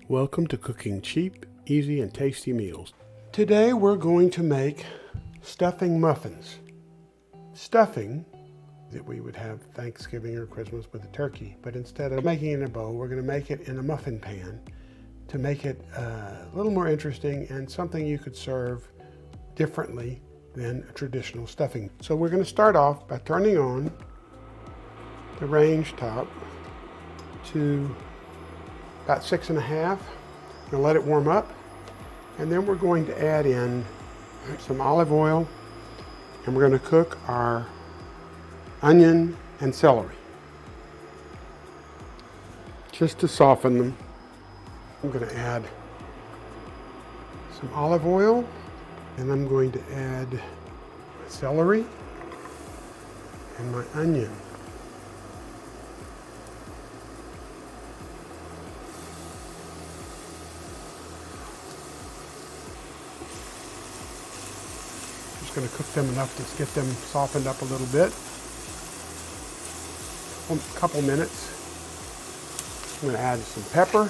Welcome to cooking cheap, easy, and tasty meals. Today we're going to make stuffing muffins. Stuffing that we would have Thanksgiving or Christmas with a turkey, but instead of making it in a bowl, we're going to make it in a muffin pan to make it a little more interesting and something you could serve differently than a traditional stuffing. So we're going to start off by turning on the range top to about 6.5. We're going to let it warm up, and then we're going to add in some olive oil, and we're going to cook our onion and celery just to soften them. I'm going to add some olive oil, and I'm going to add my celery and my onion. Just going to cook them enough to get them softened up a little bit. A couple minutes. I'm going to add some pepper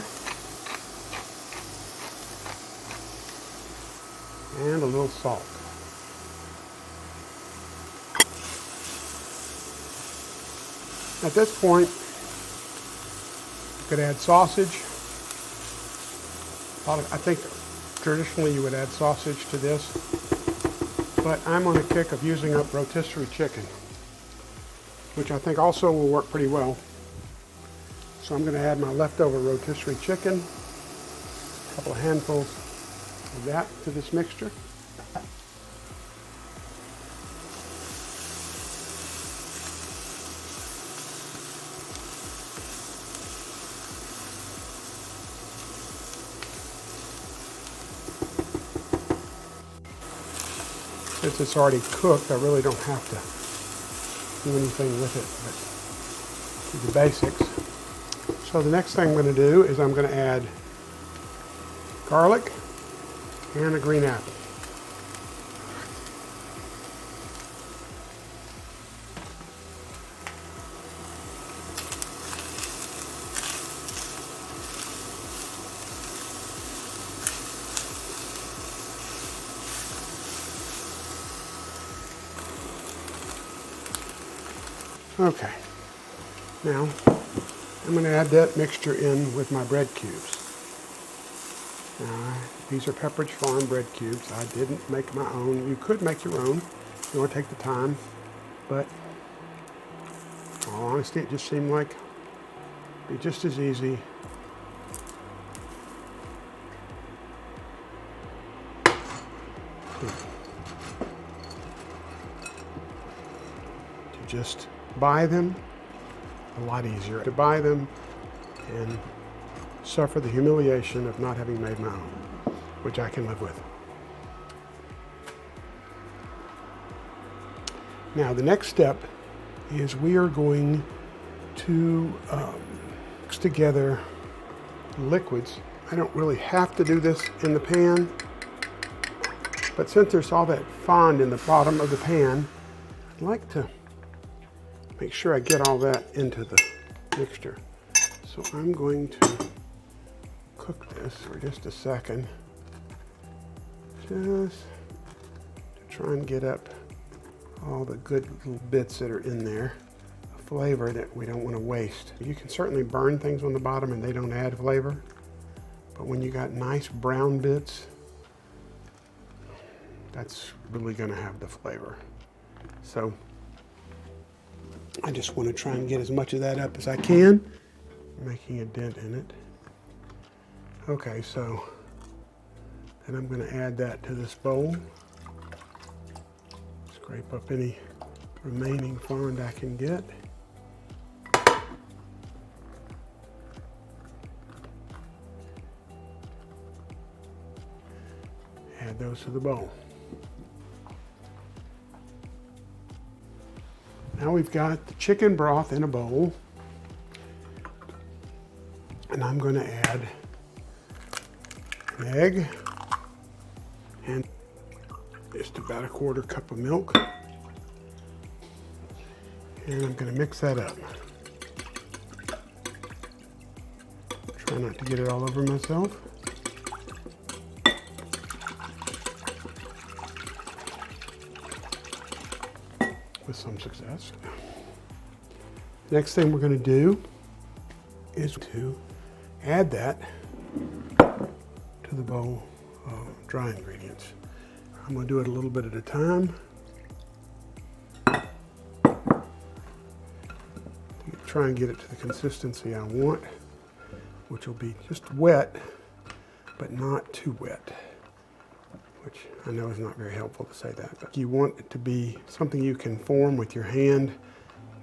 and a little salt. At this point, you could add sausage. I think traditionally you would add sausage to this, but I'm on a kick of using up rotisserie chicken, which I think also will work pretty well. So I'm going to add my leftover rotisserie chicken, a couple of handfuls of that to this mixture. Since it's already cooked, I really don't have to do anything with it, but do the basics. So the next thing I'm going to do is I'm going to add garlic and a green apple. Okay, now I'm going to add that mixture in with my bread cubes. Now, these are Pepperidge Farm bread cubes. I didn't make my own. You could make your own if you want to take the time, but in all honesty, it just seemed like it'd be just as easy to just buy them. A lot easier to buy them and suffer the humiliation of not having made my own, which I can live with. Now the next step is we are going to mix together liquids. I don't really have to do this in the pan, but since there's all that fond in the bottom of the pan, I'd like to make sure I get all that into the mixture. So I'm going to cook this for just a second, just to try and get up all the good little bits that are in there, a flavor that we don't want to waste. You can certainly burn things on the bottom and they don't add flavor, but when you got nice brown bits, that's really going to have the flavor. So I just want to try and get as much of that up as I can, making a dent in it. Okay, so then I'm going to add that to this bowl. Scrape up any remaining fond I can get. Add those to the bowl. Now we've got the chicken broth in a bowl, and I'm going to add an egg and just about a 1/4 cup of milk, and I'm going to mix that up. Try not to get it all over myself. With some success. Next thing we're going to do is to add that to the bowl of dry ingredients. I'm going to do it a little bit at a time. Try and get it to the consistency I want, which will be just wet, but not too wet, which I know is not very helpful to say that, but you want it to be something you can form with your hand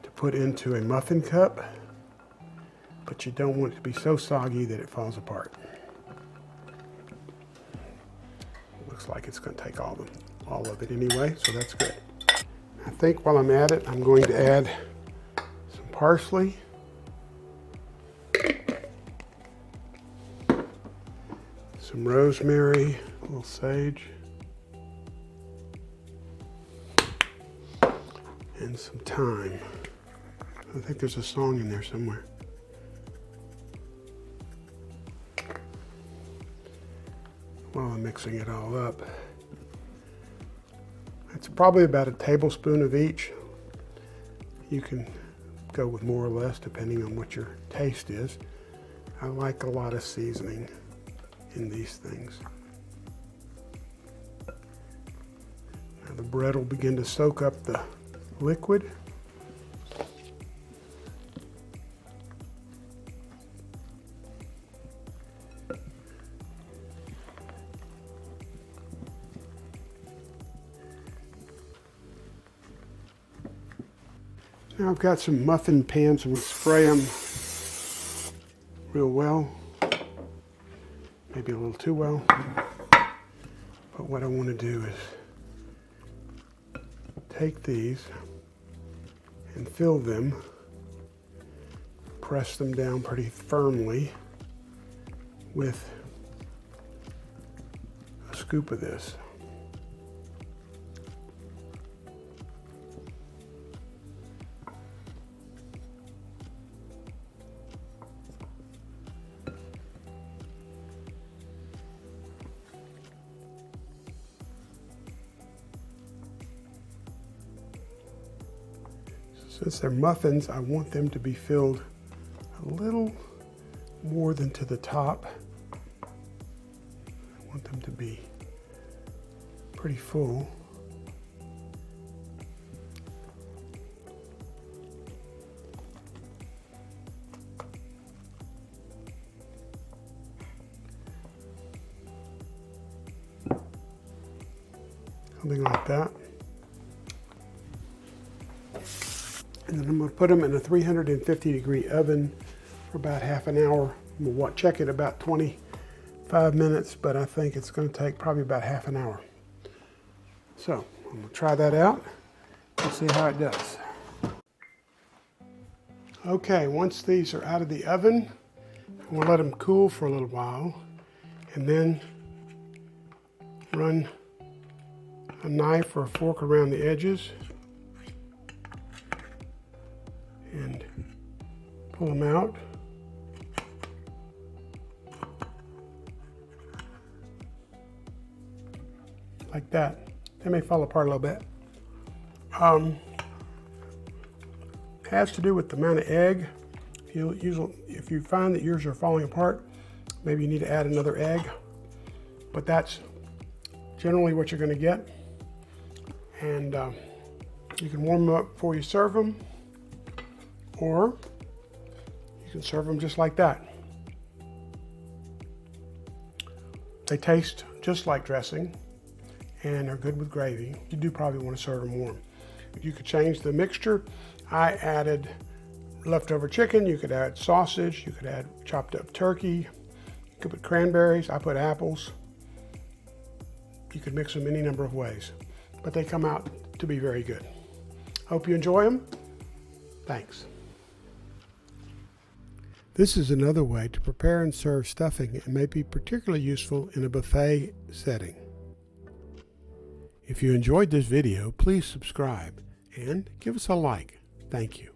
to put into a muffin cup, but you don't want it to be so soggy that it falls apart. Looks like it's going to take all of it anyway, so that's good. I think while I'm at it, I'm going to add some parsley, some rosemary, a little sage, and some thyme. I think there's a song in there somewhere. While I'm mixing it all up, it's probably about a tablespoon of each. You can go with more or less depending on what your taste is. I like a lot of seasoning in these things. Now the bread will begin to soak up the liquid. Now I've got some muffin pans and we'll spray them real well. Maybe a little too well. But what I want to do is take these and fill them, press them down pretty firmly with a scoop of this. Since they're muffins, I want them to be filled a little more than to the top. I want them to be pretty full. Something like that. And then I'm going to put them in a 350-degree oven for about half an hour. We'll check it about 25 minutes, but I think it's going to take probably about half an hour. So I'm going to try that out and see how it does. Okay, once these are out of the oven, we'll let them cool for a little while and then run a knife or a fork around the edges and pull them out. Like that. They may fall apart a little bit. Has to do with the amount of egg. If you find that yours are falling apart, maybe you need to add another egg. But that's generally what you're going to get. And you can warm them up before you serve them, or you can serve them just like that. They taste just like dressing and are good with gravy. You do probably want to serve them warm. You could change the mixture. I added leftover chicken. You could add sausage. You could add chopped up turkey. You could put cranberries. I put apples. You could mix them any number of ways, but they come out to be very good. Hope you enjoy them. Thanks. This is another way to prepare and serve stuffing and may be particularly useful in a buffet setting. If you enjoyed this video, please subscribe and give us a like. Thank you.